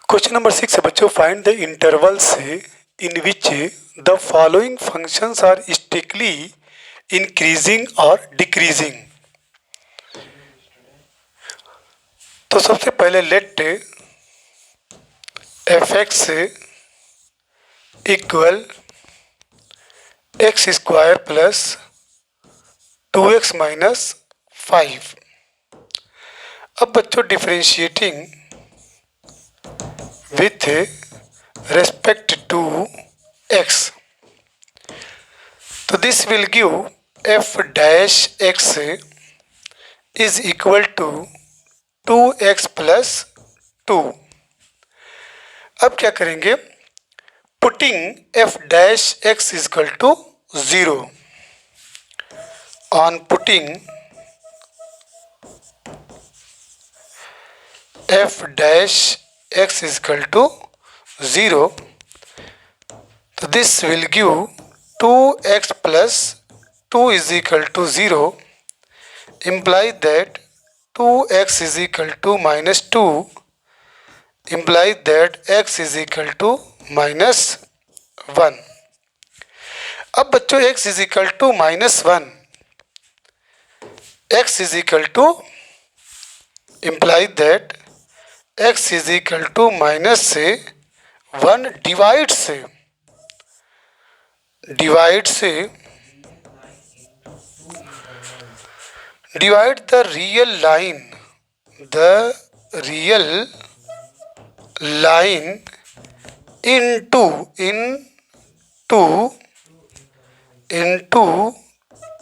Question number 6 है बच्चों, find the intervals in which the following functions are strictly increasing और decreasing. तो सबसे पहले let F X equal X square plus 2x minus 5। अब बच्चों differentiating with respect to x, तो this will give f dash x is equal to 2x plus 2। अब क्या करेंगे, putting f dash x is equal to 0, on putting f dash x is equal to 0, so this will give 2x plus 2 is equal to 0, implies that 2x is equal to minus 2, implies that x is equal to minus 1। अब बच्चों x is equal to minus 1, x is equal to implies that x is equal to minus से 1 divide the real line into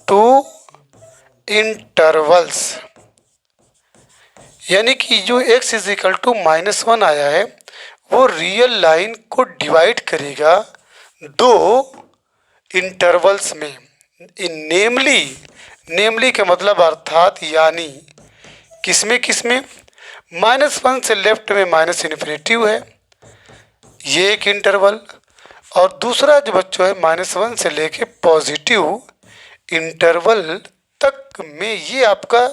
two intervals, यानी कि जो x is equal to minus 1 आया है वो real line को डिवाइड करेगा दो इंटरवल्स में। नेमली का मतलब अर्थात यानी किसमें -1 से लेफ्ट में माइनस इन्फिनिटिव है ये एक इंटरवल, और दूसरा जो बच्चों है -1 से लेके पॉजिटिव इंटरवल तक में ये आपका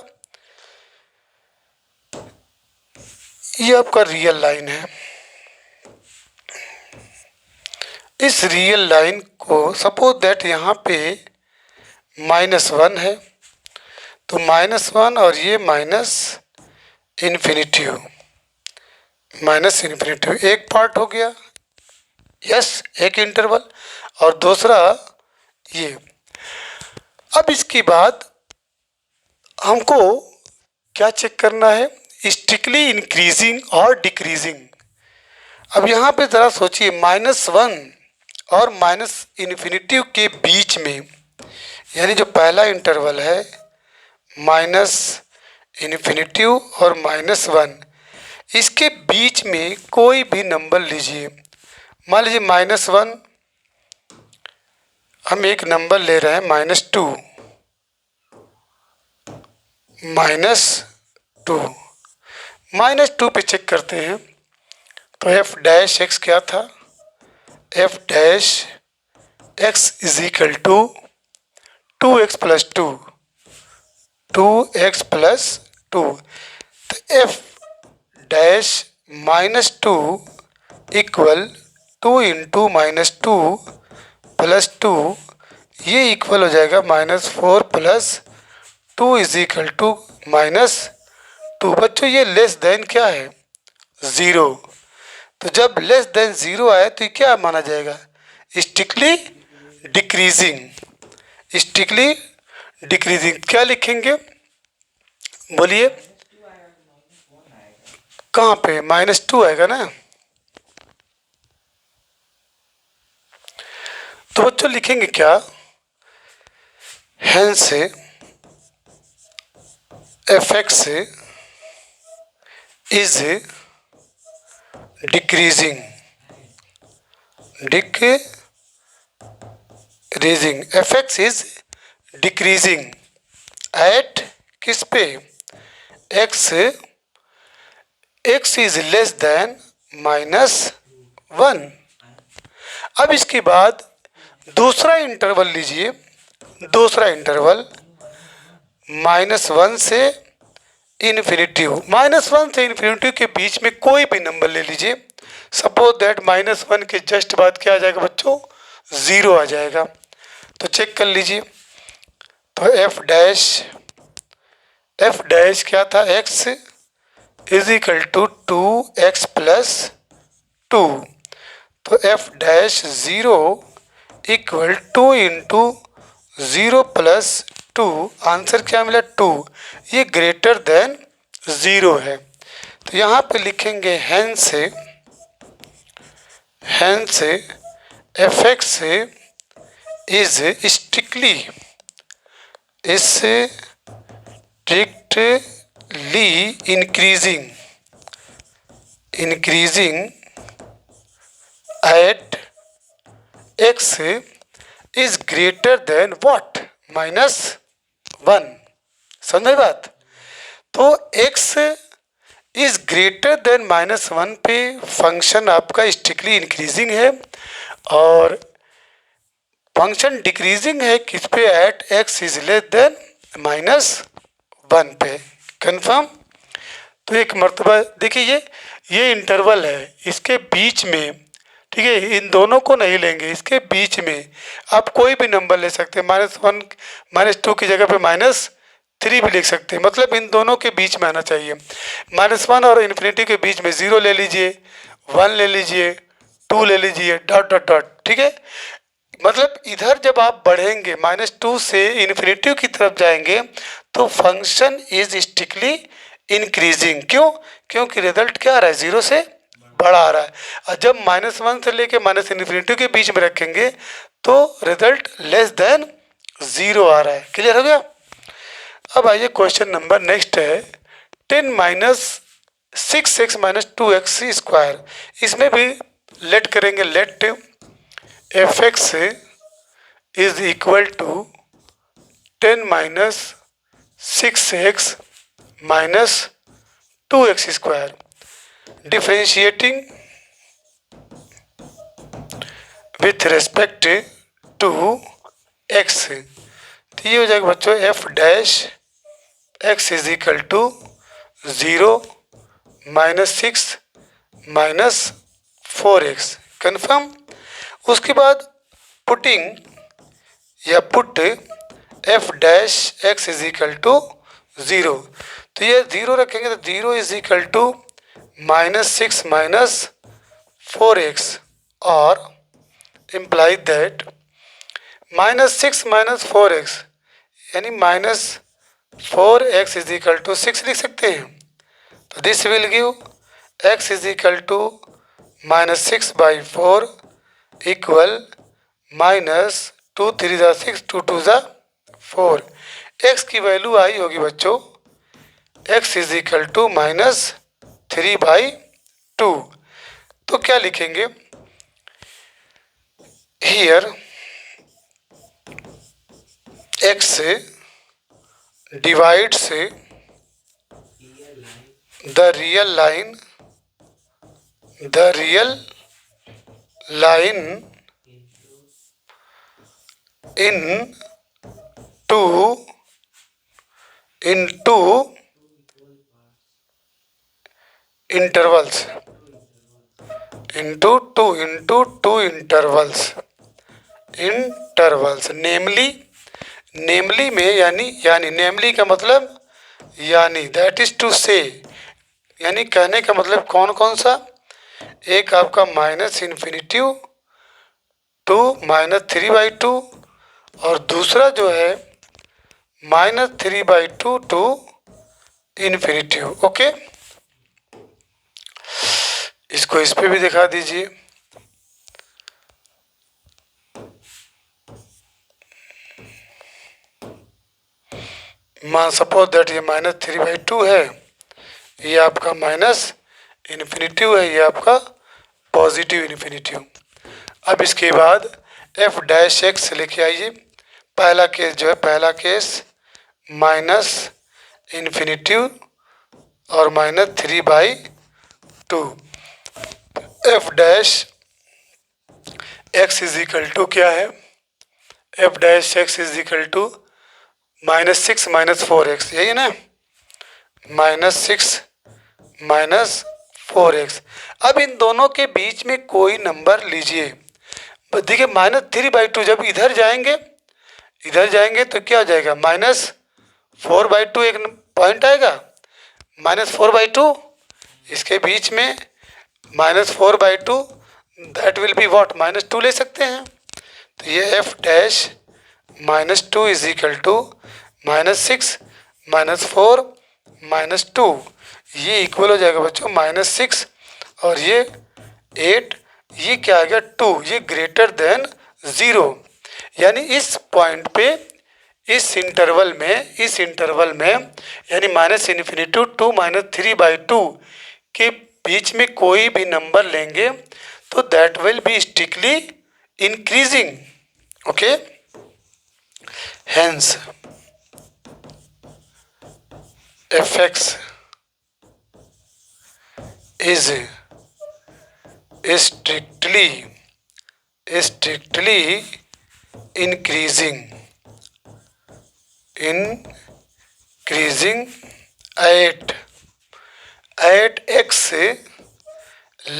रियल लाइन है। इस रियल लाइन को सपोज दैट यहाँ पे -1 है, तो -1 और ये माइनस इन्फिनिटिव एक पार्ट हो गया, यस एक इंटरवल, और दूसरा ये। अब इसके बाद हमको क्या चेक करना है, स्ट्रिक्टली इंक्रीजिंग और डिक्रीजिंग। अब यहाँ पे ज़रा सोचिए, -1 और माइनस इन्फिनिटिव के बीच में, यानी जो पहला इंटरवल है माइनस इन्फिनिटिव और -1, इसके बीच में कोई भी नंबर लीजिए। मान लीजिए -1, हम एक नंबर ले रहे हैं -2 -2 पे चेक करते हैं, तो f डैश x क्या था, f dash x is equal to 2x plus 2, 2x plus 2, तो f dash -2 equal 2 into -2 plus 2, ये इक्वल हो जाएगा -4 प्लस 2 इज इक्वल टू -2। बच्चों ये लेस देन क्या है, 0, तो जब लेस देन 0 आए तो क्या माना जाएगा, स्ट्रिक्टली डिक्रीजिंग। क्या लिखेंगे बोलिए, कहाँ पे -2 आएगा ना, तो बच्चों लिखेंगे क्या, hence F x is decreasing F x is decreasing at किस पे, एक्स इज लेस देन -1। अब इसके बाद दूसरा इंटरवल लीजिए, दूसरा इंटरवल -1 से इन्फिनिटिव, -1 से इन्फिनिटिव के बीच में कोई भी नंबर ले लीजिए, सपोज दैट -1 के जस्ट बाद क्या आ जाएगा बच्चों, 0 आ जाएगा। तो चेक कर लीजिए। तो एफ डैश क्या था, x is equal to 2x plus 2। तो F dash 0 equal 2 into 0 plus 2, answer क्या मिला 2, ये ग्रेटर देन 0 है। तो यहाँ पे लिखेंगे hence F x is strictly increasing eight x is greater than what, -1। समझ बात। तो x इज ग्रेटर देन -1 पे फंक्शन आपका स्ट्रिक्टली इंक्रीजिंग है, और फंक्शन डिक्रीजिंग है किस पे, at x is less than -1 पे। कंफर्म। तो एक मर्तबा देखिए, ये इंटरवल है, इसके बीच में, ठीक है, इन दोनों को नहीं लेंगे, इसके बीच में आप कोई भी नंबर ले सकते हैं, -1 -2 की जगह पे -3 भी लिख सकते हैं, मतलब इन दोनों के बीच में आना चाहिए। -1 और इन्फिनिटी के बीच में 0 ले लीजिए, 1 ले लीजिए, 2 ले लीजिए, डॉट डॉट डॉट, ठीक है। मतलब इधर जब आप बढ़ेंगे -2 से इन्फिनिटी की तरफ जाएंगे तो फंक्शन इज स्ट्रिक्टली इंक्रीजिंग। क्यों? क्योंकि रिजल्ट क्या आ रहा है, 0 से बड़ा आ रहा है। और जब -1 से लेके -इन्फिनिटी के बीच में रखेंगे तो रिजल्ट लेस देन 0 आ रहा है। क्लियर हो गया। अब आइए क्वेश्चन नंबर नेक्स्ट है 10 - 6x - 2x स्क्वायर। इसमें भी लेट करेंगे, let F x is equal to 10 - 6x - 2x square. Differentiating with respect to x। तो ये हो जाएगा बच्चों f dash x is equal to 0 - 6 - 4x। Confirm. उसके बाद पुटिंग या put f dash x is equal to 0। तो ये 0 रखेंगे तो 0 इज इक्वल टू -6 - 4x, और इम्प्लाई दैट -6 - 4x यानी -4x इज इक्वल टू 6 लिख सकते हैं। तो this will give x is equal to -6/4 equal -2 3 ज़ा 6 2 2 ज़ा 4। x की वैल्यू आई होगी बच्चों, x इज इक्वल टू -3/2। तो क्या लिखेंगे here, x divides the real line into intervals, into two intervals, नेमली में यानी नेमली का मतलब यानी, दैट इज टू से, यानी कहने का मतलब कौन कौन सा, एक आपका -इन्फिनिटी टू -3/2, और दूसरा जो है -3/2 टू इन्फिनिटी। ओके, इसको इस पे भी दिखा दीजिए। मान सपोज दैट ये -3/2 है, ये आपका -इन्फिनिटी है, ये आपका पॉजिटिव इन्फिनिटी। अब इसके बाद एफ डैश एक्स लिखे आइए। पहला केस जो है, पहला केस -इन्फिनिटी और -3/2। F dash x is equal to क्या है, f dash x is equal to -6 - 4x, यही है ना, -6 - 4x। अब इन दोनों के बीच में कोई नंबर लीजिए। देखिए -3/2 जब इधर जाएंगे तो क्या हो जाएगा, -4/2 एक पॉइंट आएगा, -4/2 इसके बीच में -4/2 दैट विल बी व्हाट, -2 ले सकते हैं। तो ये f dash -2 is equal to -6 -4 -2, ये इक्वल हो जाएगा बच्चों -6 और ये 8, ये क्या आ गया 2, ये ग्रेटर देन 0। यानी इस पॉइंट पे इस इंटरवल में यानी -∞ टू -3/2 के बीच में कोई भी नंबर लेंगे तो that will be strictly increasing. Okay, hence fx is strictly increasing at x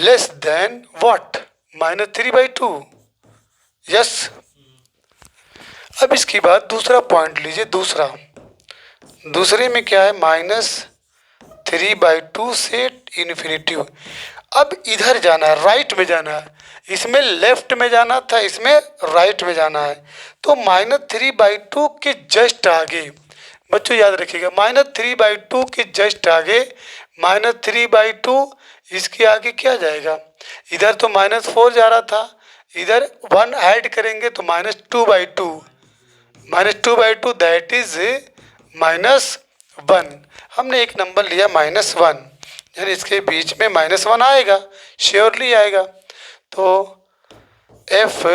less than what, -3/2। Yes. अब इसके बाद दूसरा पॉइंट लीजिए। दूसरे में क्या है, -3/2 से इन्फिनिटी। अब इधर जाना है, राइट में जाना है, इसमें लेफ्ट में जाना था, इसमें राइट में जाना है। तो -3/2 के जस्ट आगे बच्चों याद रखिएगा, -3/2 के जस्ट आगे -3/2 इसके आगे क्या जाएगा, इधर तो -4 जा रहा था, इधर 1 ऐड करेंगे तो -2/2 दैट इज -1। हमने एक नंबर लिया -1, यानी इसके बीच में -1 आएगा, श्योरली आएगा। तो f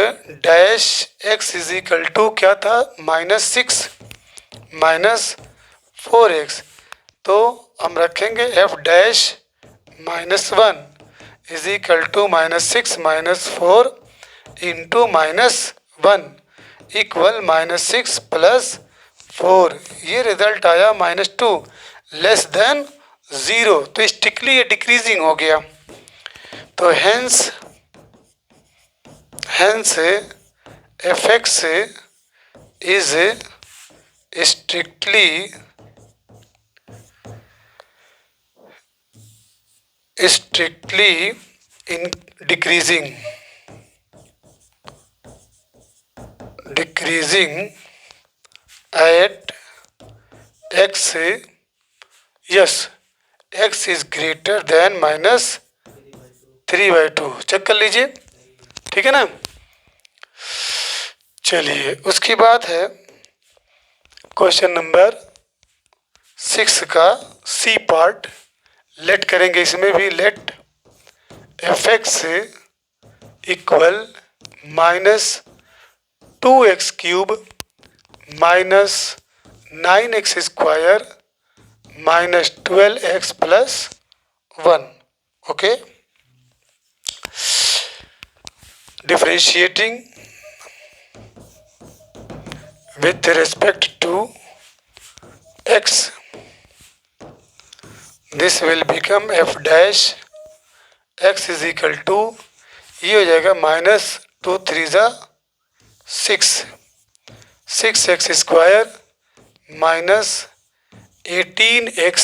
dash x is equal to क्या था, -6 -4x। तो हम रखेंगे f dash -1 is equal to -6 -4 into -1 equal -6 + 4। ये रिजल्ट आया -2 लेस देन 0। तो स्ट्रिक्टली ये डिक्रीजिंग हो गया। तो hence fx is strictly in decreasing at x, yes, x is greater than -3/2। Check कर लीजिए, ठीक है ना। चलिए उसके बाद है क्वेश्चन नंबर 6 का सी पार्ट। लेट करेंगे इसमें भी, let fx equal -2x³ -9x² -12x + 1। Okay, differentiating with respect to x, this will become f dash x is equal to, ये हो जाएगा -2 3 ज़ा 6 6x² -18x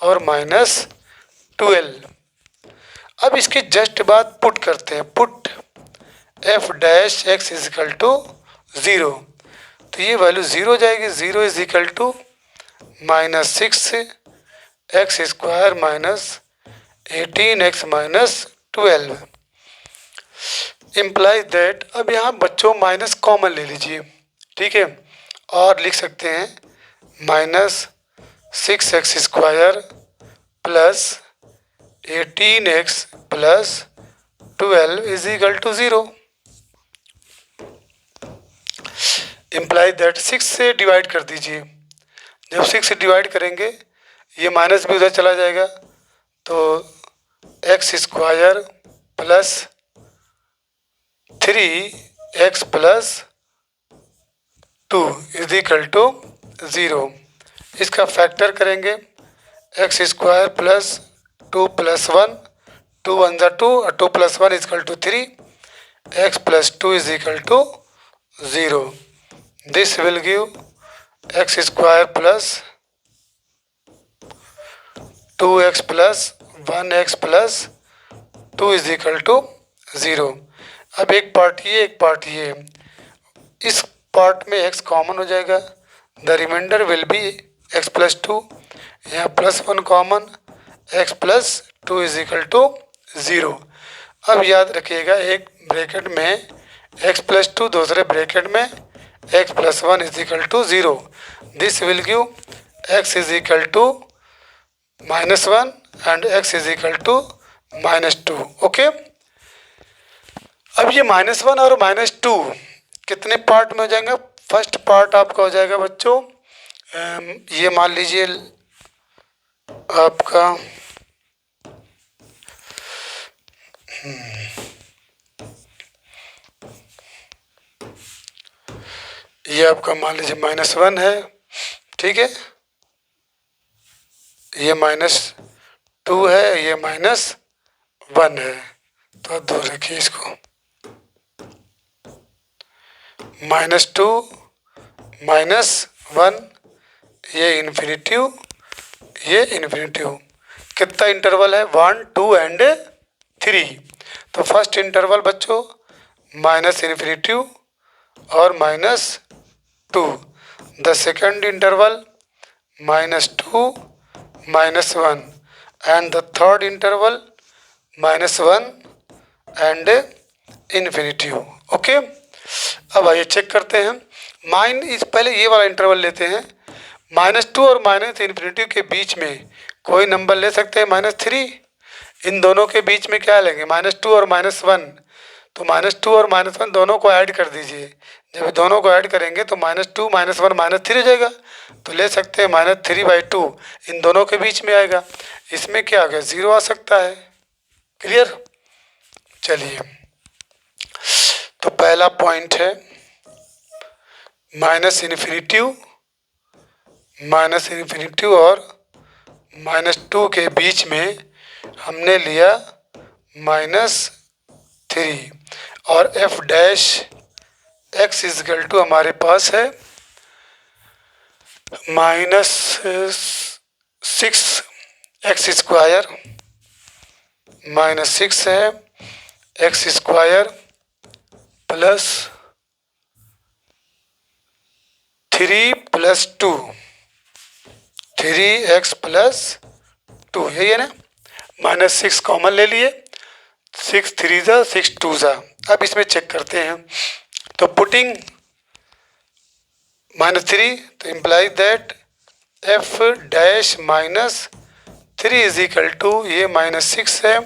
और -12। अब इसके जस्ट बाद पुट करते हैं, put f dash x is equal to 0। तो ये वैल्यू 0 हो जाएगी। 0 is equal to -6x² -18x -12 implies that. अब यहाँ बच्चों माइनस कॉमन ले लीजिए, ठीक है, और लिख सकते हैं -6x² + 18x + 12 is equal to 0। Imply that 6 से डिवाइड कर दीजिए। जब 6 से डिवाइड करेंगे ये माइनस भी उधर चला जाएगा, तो x² + 3x + 2 is equal to 0। इसका फैक्टर करेंगे x² + 2 + 1 2 1 जा 2 और 2 + 1 = 3, x + 2 = 0. This will give x square plus 2x plus 1x plus 2 = 0. अब एक पार्ट ये इस पार्ट में x कॉमन हो जाएगा, the remainder will be x + 2, यहाँ +1 कॉमन, x + 2 = 0. अब याद रखिएगा, एक ब्रैकेट में x + 2, दूसरे ब्रैकेट में x + 1 = 0. This will give x = -1 and x = -2. Okay. अब ये -1 और -2 कितने पार्ट में हो जाएंगे? फर्स्ट पार्ट आपका हो जाएगा बच्चों, ये मान लीजिए आपका ये आपका मान लीजिए -1 है, ठीक है, ये -2 है, ये -1 है, तो दूर रखिए इसको. -2 -1, ये इन्फिनिटिव, ये इन्फिनिटिव. कितना इंटरवल है? 1 2 एंड 3. तो फर्स्ट इंटरवल बच्चों -∞ और -2. The second interval -2 -1 and the third interval -1 and infinitive. Okay. अब आइए चेक करते हैं. पहले ये वाला इंटरवल लेते हैं. -2 और -∞ के बीच में कोई नंबर ले सकते हैं -3. इन दोनों के बीच में क्या लेंगे? -2 और -1. तो -2 और -1 दोनों को ऐड कर दीजिए. जब दोनों को ऐड करेंगे तो -2 -1 -3 हो जाएगा. तो ले सकते हैं -3/2. इन दोनों के बीच में आएगा. इसमें क्या आ गया? 0 आ सकता है. क्लियर? चलिए, तो पहला पॉइंट है -∞ और -2 के बीच में हमने लिया -3 और f' x हमारे पास है -6x² -6 है x² प्लस 3 + 2, 3x + 2, यही है ना. -6 कॉमन ले लिए, 6 3 ज़ा 6 2 ज़ा. अब इसमें चेक करते हैं. तो पुटिंग -3, तो इम्प्लाई दैट f' -3 ये -6 है,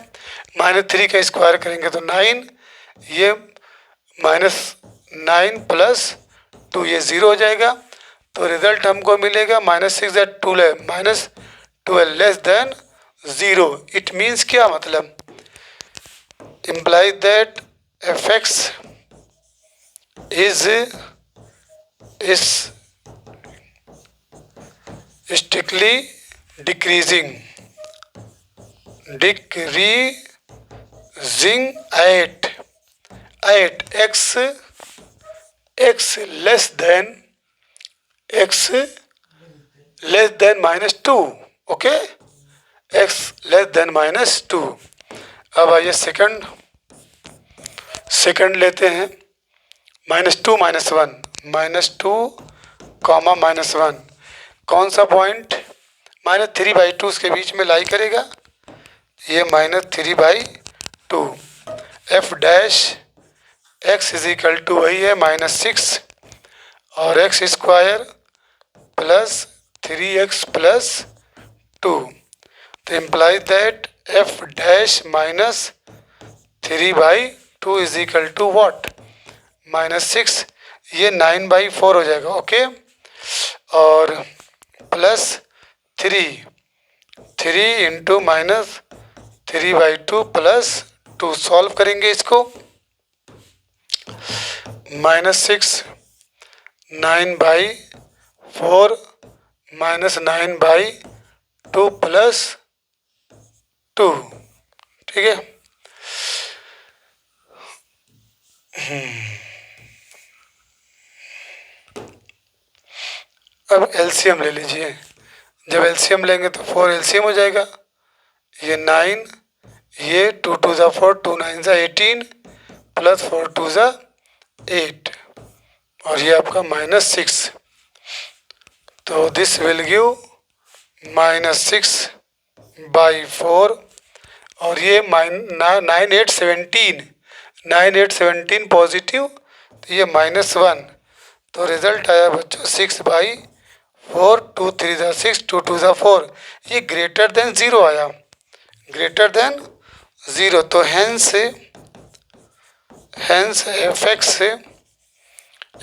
-3 का स्क्वायर करेंगे तो 9, ये -9 + 2, ये 0 हो जाएगा. तो रिजल्ट हमको मिलेगा -6 = 12 लेस देन 0. इट मीन्स क्या मतलब? Imply that f(x) is strictly decreasing at x less than -2. Okay, x less than -2. अब आइए सेकंड लेते हैं. -2 -1, -2, -1. कौन सा पॉइंट? -3/2 उसके बीच में लाई करेगा. ये -3/2. f' वही है -6 और x² प्लस 3x + 2. तो इम्प्लाई दैट f' -3/2 व्हाट? -6. ये 9/4 हो जाएगा. ओके. और प्लस 3 × -3/2 + 2. सॉल्व करेंगे इसको. -6 9/4 -9/2 + 2. ठीक है. अब एलसीएम ले लीजिए। जब एलसीएम लेंगे तो 4 एलसीएम हो जाएगा। ये 9, ये 2 2 ज़ा 4, 2 9 ज़ा 18 प्लस 4 2 ज़ा 8 और ये आपका -6। तो दिस विल गिव -6/4 और ये 9 8 17, 9 8 17 पॉजिटिव, तो ये -1। तो रिजल्ट आया बच्चों 6/4, 2 3 ज़ा 6, 2 2 ज़ा 4। ये ग्रेटर देन 0 आया, ग्रेटर देन 0। तो hence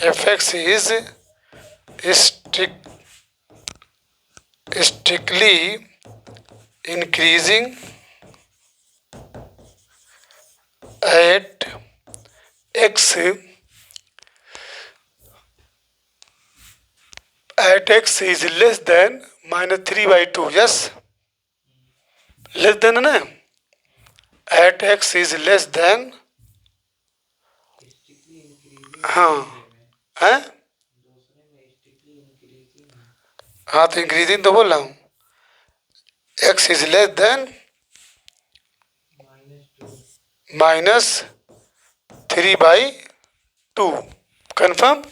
fx is strictly increasing at x is less than -3/2. Yes, less than ना, at x is less than, हाँ है, हाँ तो इंक्रीजिंग तो बोल रहा हूँ। x is less then -3/2। Confirm,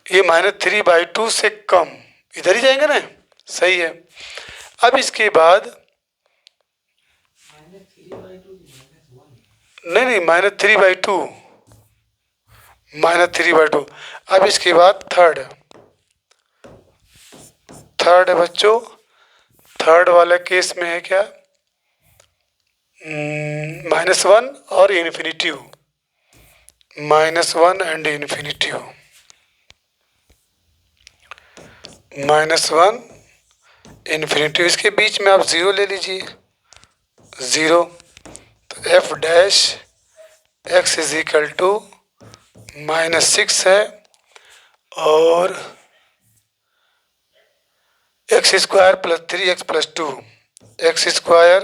ये -3/2 से कम, इधर ही जाएंगे ना, सही है। अब इसके बाद नहीं -3/2, -3/2। अब इसके बाद थर्ड है बच्चों। थर्ड वाले केस में है क्या, -1 और इन्फिनिटिव, -1 एंड इन्फिनिटिव, -1 इन्फिनिटिव। इसके बीच में आप 0 ले लीजिए, 0। तो f dash x is equal to -6 है और x square plus 3x plus 2, x square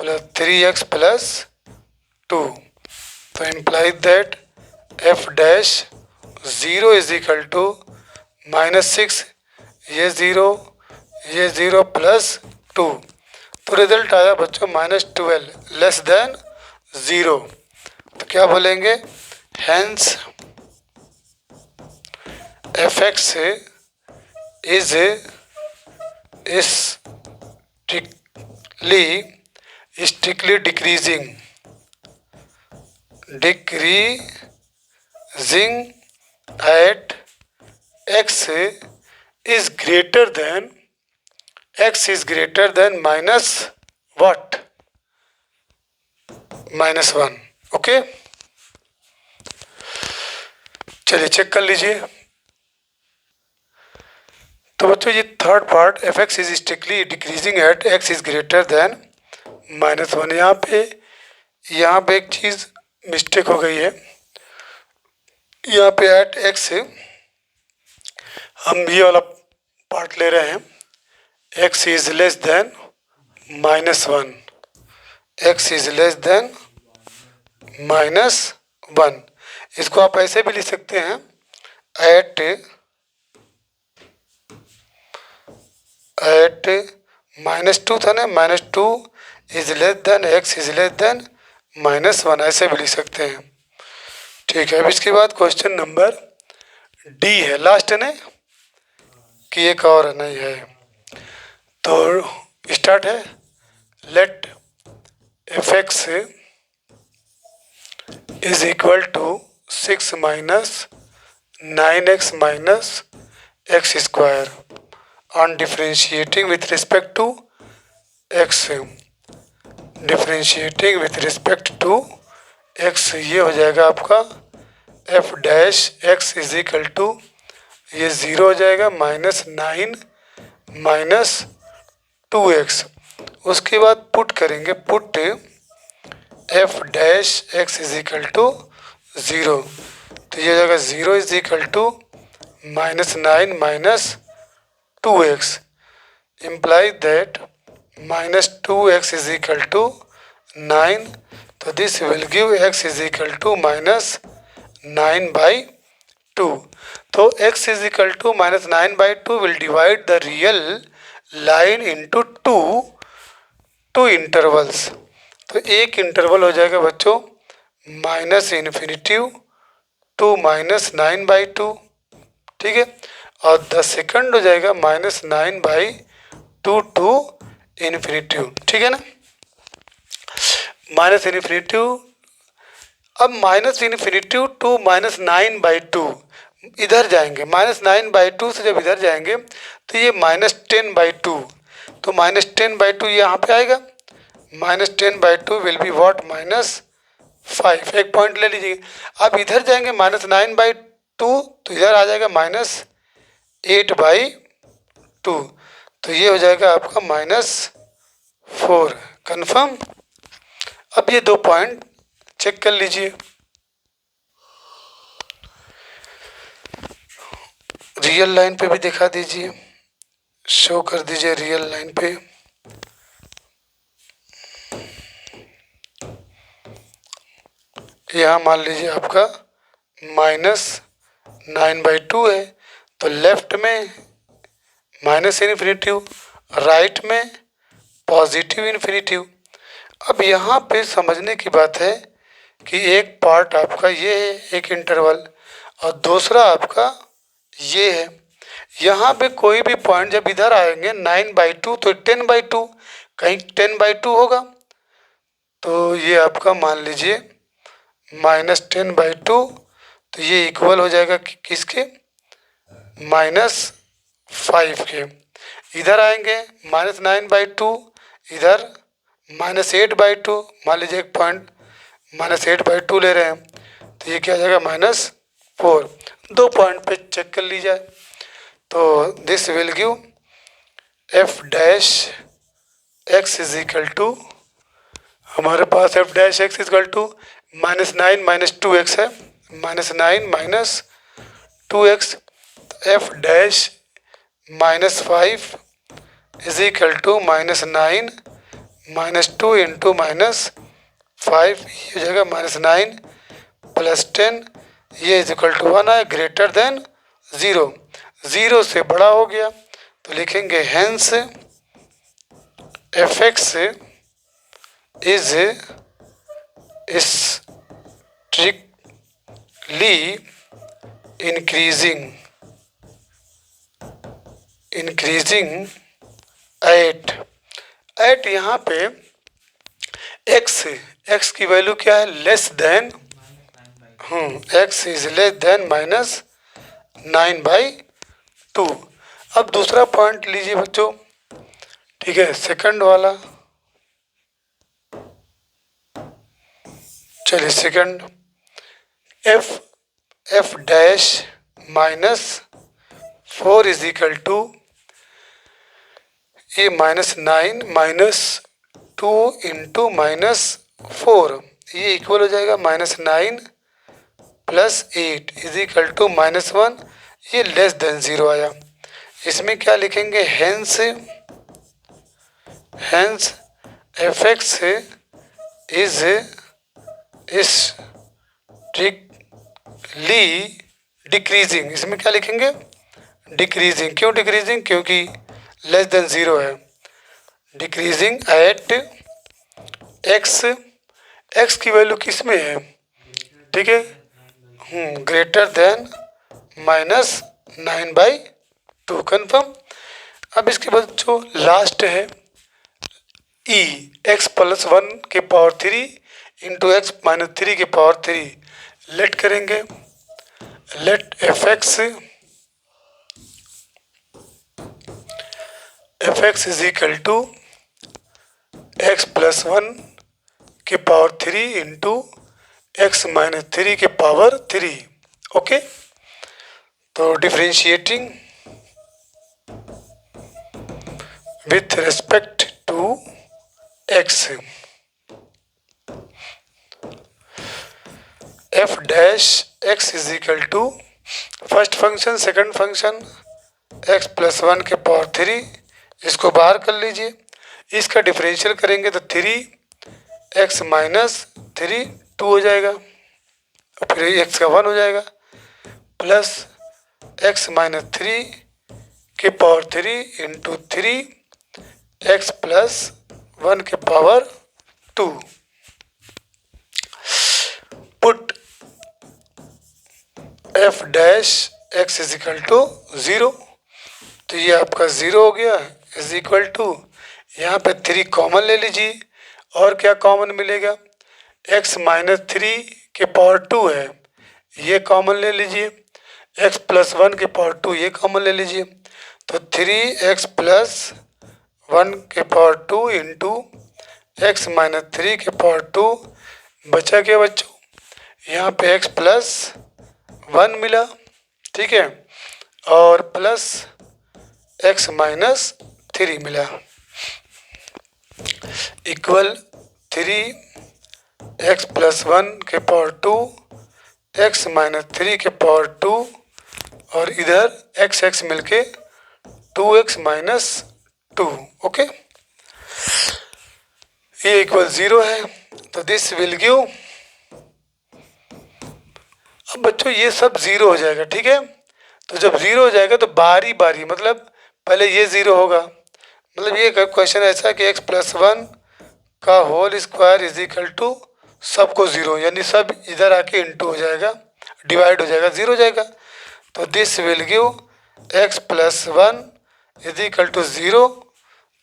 plus 3x plus 2। तो implies that f dash 0 is equal to -6, ये 0 प्लस 2। तो रिजल्ट आया बच्चों -12 लेस देन 0। तो क्या बोलेंगे, hence fx is strictly decreasing at x is greater than minus what, -1। Okay, चलिए check कर लीजिए। तो बच्चों ये third part, fx is strictly decreasing eight x is greater than -1। यहाँ पे एक चीज़ मिस्टेक हो गई है। यहाँ पे एट x हम ये वाला पार्ट ले रहे हैं, x is less than -1, x is less than -1। इसको आप ऐसे भी लिख सकते हैं, एट -2 था ना, -2 is less than x is less than -1, ऐसे भी लिख सकते हैं। ठीक है, अब इसके बाद क्वेश्चन नंबर डी है, लास्ट है ना कि एक और नहीं है। तो स्टार्ट है, let fx is equal to 6 minus 9x minus x square on differentiating with respect to x, differentiating with respect to x। ये हो जाएगा आपका f dash x is equal to, ये 0 हो जाएगा, -9 माइनस 2x। उसके बाद पुट करेंगे, put f dash x is equal to 0। तो ये हो जाएगा 0 is equal to -9 minus 2x, imply that -2x is equal to 9, तो this will give x is equal to minus 9/2. तो x is equal to minus 9/2 will divide the real line into two intervals. तो एक interval हो जाएगा बच्चों minus infinitive to minus 9/2, ठीक है. और द सेकंड हो जाएगा माइनस 9/2 टू इन्फिनिटिव, ठीक है ना. माइनस इन्फिनिटिव, अब माइनस इन्फिनिटिव टू माइनस 9/2 इधर जाएंगे. माइनस 9/2 से जब इधर जाएंगे तो ये माइनस 10/2, तो माइनस 10/2 यहाँ पे आएगा. Minus 10/2 will be what minus 5. एक पॉइंट ले लीजिए. अब इधर जाएंगे माइनस 9/2 तो इधर आ जाएगा माइनस 8/2, तो ये हो जाएगा आपका -4. कन्फर्म. अब ये 2 पॉइंट चेक कर लीजिए. रियल लाइन पे भी दिखा दीजिए, शो कर दीजिए रियल लाइन पे. यहाँ मान लीजिए आपका -9/2 है, तो लेफ्ट में माइनस इन्फिनिटिव, राइट में पॉजिटिव इन्फिनिटिव. अब यहाँ पे समझने की बात है कि एक पार्ट आपका ये है एक इंटरवल और दूसरा आपका ये है. यहाँ पे कोई भी पॉइंट जब इधर आएंगे 9/2 तो 10/2, कहीं 10/2 होगा, तो ये आपका मान लीजिए -10/2, तो ये इक्वल हो जाएगा किसके, -5 के. इधर आएंगे -9/2, इधर -8/2, मान लीजिए एक पॉइंट -8/2 ले रहे हैं, तो ये क्या हो जाएगा -4. 2 पॉइंट पे चेक कर लीजिए. तो this will give f dash x is equal to, हमारे पास f dash x is equal to -9 - 2x है, -9 - 2x. f dash -5 is equal to -9 - 2 into -5, ये हो जाएगा -9 + 10, ये इज इक्वल टू 1 है, ग्रेटर देन 0. 0 से बड़ा हो गया तो लिखेंगे hence fx is strictly increasing eight यहाँ पे x की वैल्यू क्या है, less than, x is less then -9/2. अब दूसरा पॉइंट लीजिए बच्चों, ठीक है, सेकंड वाला. चलिए second, f dash -4 is equal to, ये -9 - 2 इंटू -4, ये इक्वल हो जाएगा -9 + 8 इज इक्वल टू -1, ये लेस देन 0 आया. इसमें क्या लिखेंगे, hence fx is strictly decreasing. इसमें क्या लिखेंगे, डिक्रीजिंग. क्यों डिक्रीजिंग, क्योंकि लेस देन 0 है. डिक्रीजिंग एट x की वैल्यू किस में है, ठीक है, ग्रेटर देन -9/2. कन्फर्म. अब इसके बाद जो लास्ट है e, x + 1 के पावर 3 इंटू x - 3 के पावर 3, लेट करेंगे. Let fx is equal to x + 1 के पावर 3 इंटू x - 3 के पावर 3. ओके, तो differentiating with respect to x, f dash x is equal to first function second function x + 1 के power 3, इसको बाहर कर लीजिए. इसका डिफरेंशियल करेंगे तो 3 एक्स माइनस थ्री 2 हो जाएगा, और फिर एक्स का 1 हो जाएगा, प्लस एक्स माइनस थ्री के पावर 3 इंटू 3 एक्स प्लस 1 के power 2। Put f dash x is equal to 0, तो ये आपका 0 हो गया, इज इक्वल टू यहाँ पे 3 कॉमन ले लीजिए, और क्या कॉमन मिलेगा, एक्स माइनस थ्री के पावर 2 है, ये कॉमन ले लीजिए, एक्स प्लस 1 के पावर 2 ये कॉमन ले लीजिए, तो 3x प्लस 1 के power 2 into x minus three के पावर 2 बचा क्या बच्चों, यहाँ पे x प्लस 1 मिला, ठीक है, और प्लस x माइनस 3 मिला, इक्वल 3x प्लस 1 के पावर 2 x माइनस 3 के पावर 2 और इधर x मिलके 2x माइनस 2। ओके, ये इक्वल 0 है, तो दिस विल गिव, अब बच्चों ये सब 0 हो जाएगा, ठीक है, तो जब 0 हो जाएगा तो बारी बारी, मतलब पहले ये 0 होगा, मतलब ये क्वेश्चन ऐसा है कि x प्लस 1 का whole square is equal to सबको 0, यानी सब इधर आके इंटू हो जाएगा, डिवाइड हो जाएगा, 0 हो जाएगा, तो this will give x plus 1 is equal to 0,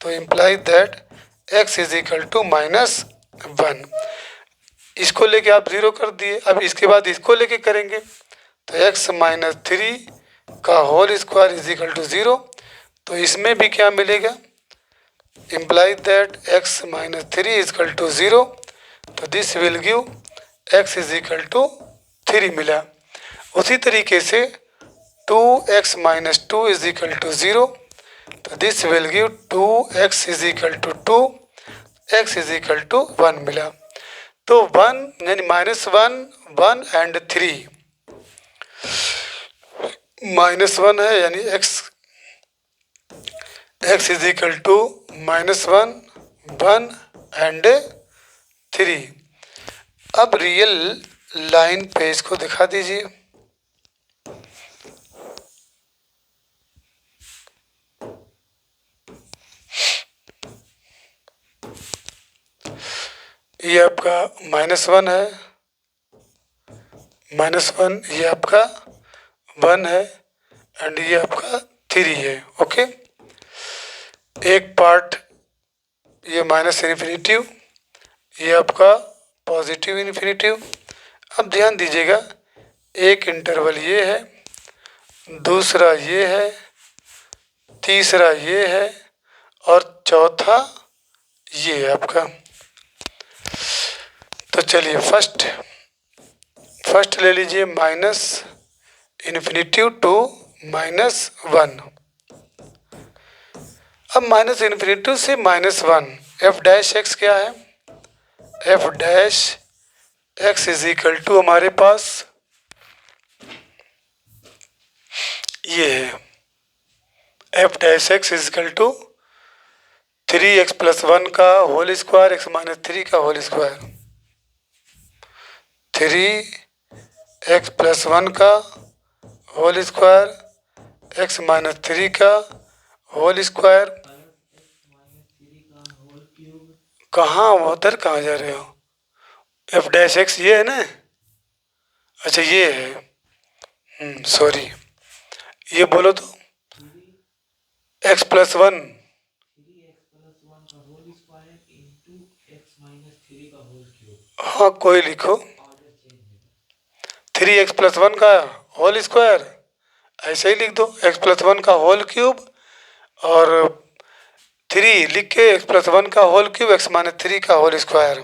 तो imply that x is equal to minus 1। इसको लेके आप 0 कर दिए, अब इसके बाद इसको लेके करेंगे, तो x माइनस 3 का whole square is equal to 0, तो इसमें भी क्या मिलेगा, imply that x minus 3 is equal to 0, तो this will give x is equal to 3 मिला। उसी तरीके से 2x minus 2 is equal to 0, तो this will give 2x is equal to 2, x is equal to 1 मिला, तो 1 यानी माइनस 1 1 एंड 3, माइनस 1 है यानी x is equal to minus 1 1 and 3। अब रियल लाइन पे इसको दिखा दीजिए, ये आपका माइनस 1 है, माइनस 1 ये आपका 1 है, एंड ये आपका 3 है। ओके, एक पार्ट ये माइनस इन्फिनिटिव, ये आपका पॉजिटिव इन्फिनिटिव। अब ध्यान दीजिएगा, एक इंटरवल ये है, दूसरा ये है, तीसरा ये है, और चौथा ये है आपका। तो चलिए फर्स्ट ले लीजिए, माइनस इन्फिनिटिव टू माइनस 1। अब माइनस इन्फिनिटिव से माइनस 1, एफ डैश एक्स क्या है, f dash x is equal to हमारे पास ये है, f dash x is equal to 3x plus 1 का होल स्क्वायर एक्स माइनस 3 का होल स्क्वायर, 3x प्लस 1 का होल स्क्वायर एक्स माइनस 3 का होल स्क्वायर। कहाँ उधर कहाँ जा रहे हो, एफ डैश एक्स ये है ना, अच्छा ये है, सॉरी, ये बोलो तो x प्लस 1, हाँ कोई लिखो, 3x प्लस 1 का होल स्क्वायर, ऐसे ही लिख दो, x प्लस 1 का होल क्यूब, और 3 लिख के x प्लस 1 का होल क्यूब एक्स माइनस 3 का होल स्क्वायर।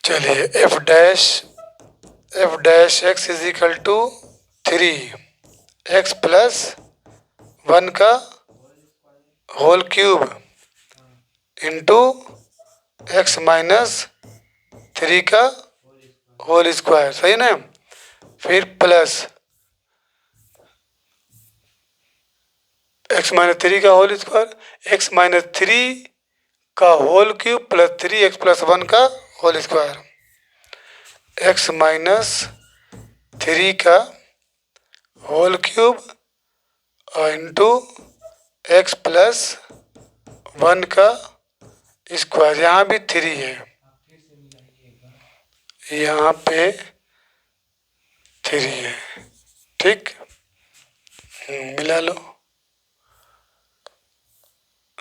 चलिए f dash x is equal to 3x plus 1 का whole cube into x minus 3 का होल स्क्वायर, सही ना, फिर प्लस एक्स माइनस थ्री का whole square, x minus three का whole cube plus three x plus one का whole square, x minus three का whole cube into x plus one का square. यहाँ भी थ्री है, यहाँ पे थ्री है, ठीक। मिला लो,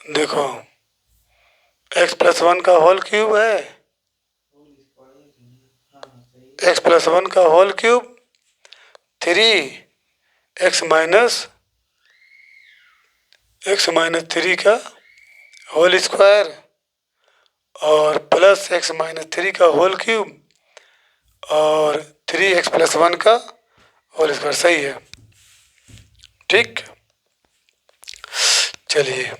देखो एक्स प्लस वन का होल क्यूब है, एक्स प्लस वन का whole cube, three x minus three का होल स्क्वायर और प्लस एक्स माइनस थ्री का होल क्यूब और थ्री एक्स प्लस वन का होल स्क्वायर। सही है, ठीक। चलिए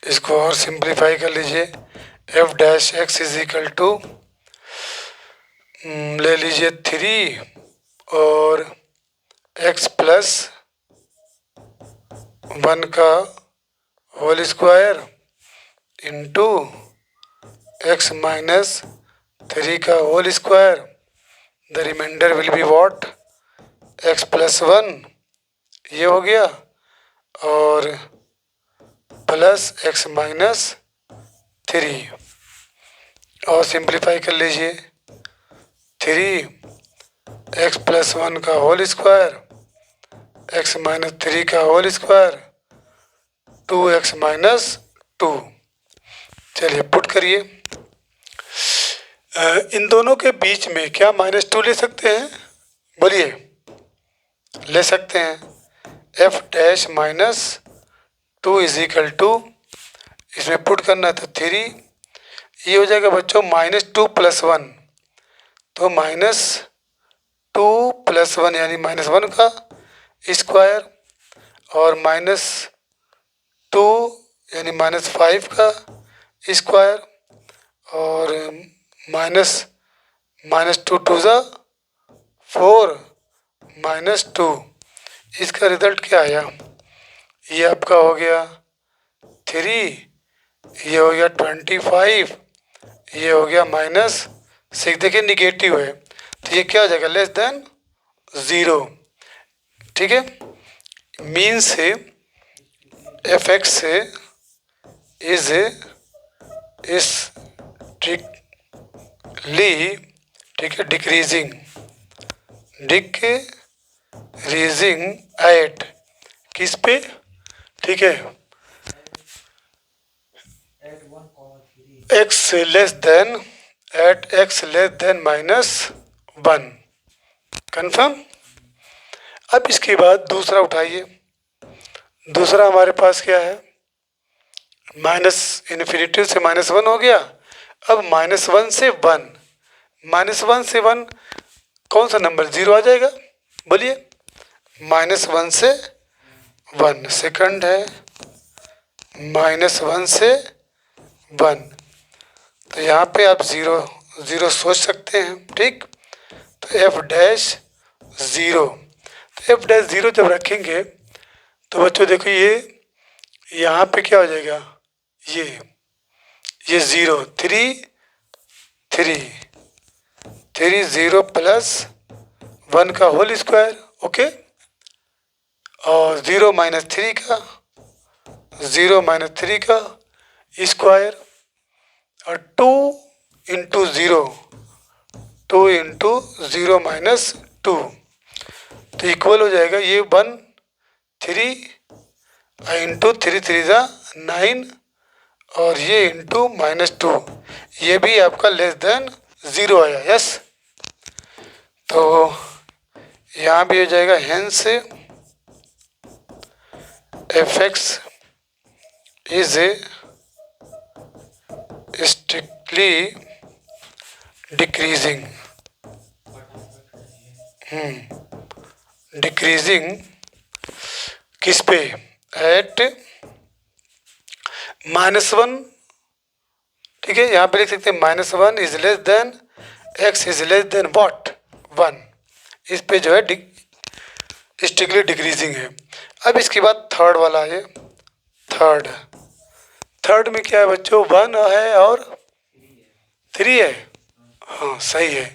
इसको और सिंप्लीफाई कर लीजिए। F dash x is equal to ले लीजिए थ्री और एक्स प्लस वन का whole square into x minus three का whole square, the remainder will be what, x plus one, ये हो गया, और प्लस एक्स माइनस थ्री, और सिंप्लीफाई कर लीजिए, थ्री एक्स प्लस वन का whole square, x minus three का whole square, two x minus two. चलिए पुट करिए। इन दोनों के बीच में क्या माइनस टू ले सकते हैं? बोलिए, ले सकते हैं। F dash minus two is equal to, इसमें पुट करना था थ्री, ये हो जाएगा बच्चों माइनस टू प्लस वन, तो माइनस टू प्लस वन यानी माइनस वन का स्क्वायर और माइनस टू यानी माइनस फाइव का स्क्वायर और माइनस टू टू ज़ा फोर माइनस टू, इसका रिजल्ट क्या आया? ये आपका हो गया थ्री, ये हो गया 25, ये हो गया माइनस सिक्स। देखिए निगेटिव है तो ये क्या हो जाएगा? लेस देन ज़ीरो, ठीक है। मीन से एफ एक्स से इज स्ट्रिक्टली, ठीक है, डिक्रीजिंग एट किस पे? ठीक है, x less than at x less than minus one. Confirm. अब इसके बाद दूसरा उठाइए। दूसरा हमारे पास क्या है? माइनस इन्फिनिटी से माइनस वन हो गया। अब माइनस वन से वन, माइनस वन से वन कौन सा नंबर? जीरो आ जाएगा। बोलिए, माइनस वन से वन सेकंड है, माइनस वन से वन, तो यहाँ पे आप ज़ीरो ज़ीरो सोच सकते हैं, ठीक। तो एफ डैश ज़ीरो, तो एफ डैश ज़ीरो जब रखेंगे तो बच्चों देखो ये यहाँ पे क्या हो जाएगा? ये zero, three three three zero plus one का होल स्क्वायर, ओके, और ज़ीरो माइनस थ्री का स्क्वायर और two into zero, two into zero minus two, तो इक्वल हो जाएगा ये one three into three three ज़ा नाइन और ये इंटू माइनस टू, ये भी आपका लेस देन ज़ीरो आया। यस, तो यहाँ भी हो जाएगा hence F x is strictly decreasing, decreasing किस पे? एट माइनस वन, ठीक है, यहाँ पे लिख सकते हैं -1 is less than x is less then what 1। इस पे जो है स्ट्रिक्टली डिक्रीजिंग है। अब इसके बाद थर्ड वाला है, थर्ड में क्या है बच्चों, 1 है और 3 है। हाँ सही है,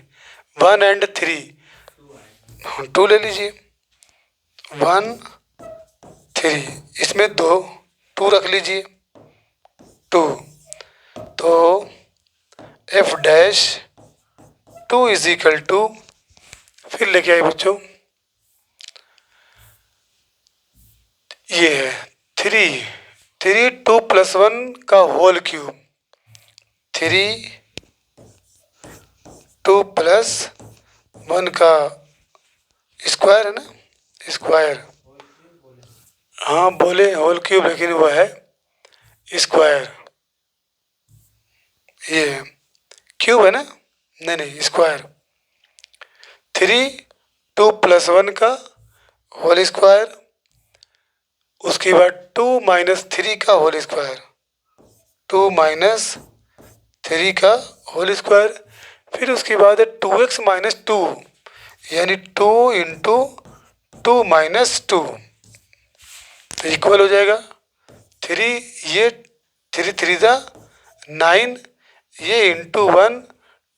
1 एंड 3। हाँ 2 ले लीजिए, 1 3, इसमें 2 रख लीजिए 2, तो f dash 2 is equal to, फिर लेके आए बच्चों, ये है 3 2 + 1 का होल क्यूब, 3 2 + 1 का स्क्वायर है ना, स्क्वायर। हाँ बोले होल क्यूब, लेकिन वो है स्क्वायर, ये क्यूब है ना, नहीं स्क्वायर। 3 2 + 1 का होल स्क्वायर, उसके बाद 2 - 3 का होल स्क्वायर, 2 - 3 का होल स्क्वायर, फिर उसके बाद 2x - 2 यानी 2 × 2 - 2, तो इक्वल हो जाएगा 3, ये 3 3 दा 9, ये × 1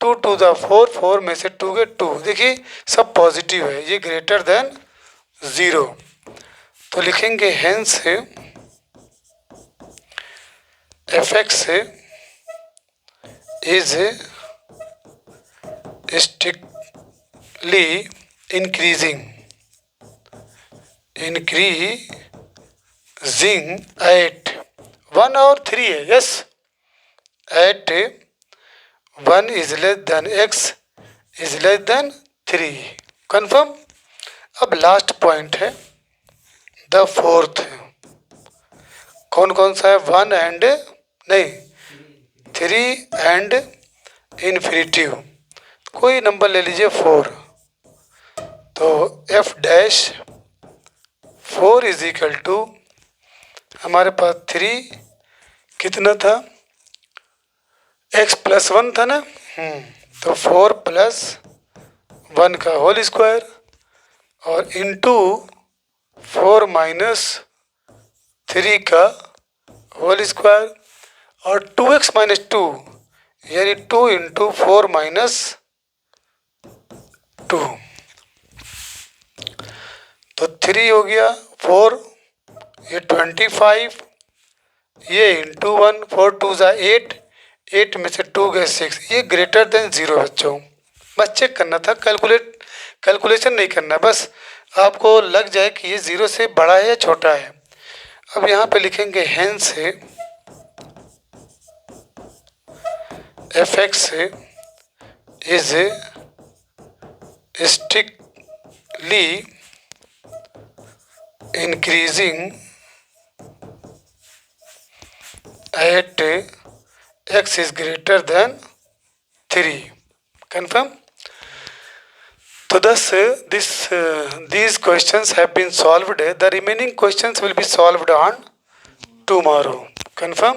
2 2 दा 4, 4 में से 2 गए 2। देखिए सब पॉजिटिव है, ये ग्रेटर देन 0, तो लिखेंगे hence fx is strictly increasing at 1 और 3 है, yes, at 1 is less than x is less than 3, confirm. अब लास्ट पॉइंट है द फोर्थ, कौन कौन सा है, 1 एंड नहीं 3 एंड इन्फिनिटिव, कोई नंबर ले लीजिए 4, तो f dash 4 is equal to, हमारे पास 3 कितना था, x + 1 था ना, तो 4 + 1 का होल स्क्वायर और इंटू 4 - 3 का होल स्क्वायर और 2x - 2 यानी 2 × 4 - 2, तो 3 हो गया, 4 ये 25, ये × 1 4 2 ज़ा 8, 8 में से 2 गए 6, ये ग्रेटर देन 0 बच्चों, बस चेक करना था, कैलकुलेशन नहीं करना, बस आपको लग जाए कि ये 0 से बड़ा है या छोटा है। अब यहाँ पे लिखेंगे hence fx is strictly increasing eight x is greater than 3, confirm। So thus these questions have been solved, the remaining questions will be solved on tomorrow, confirm।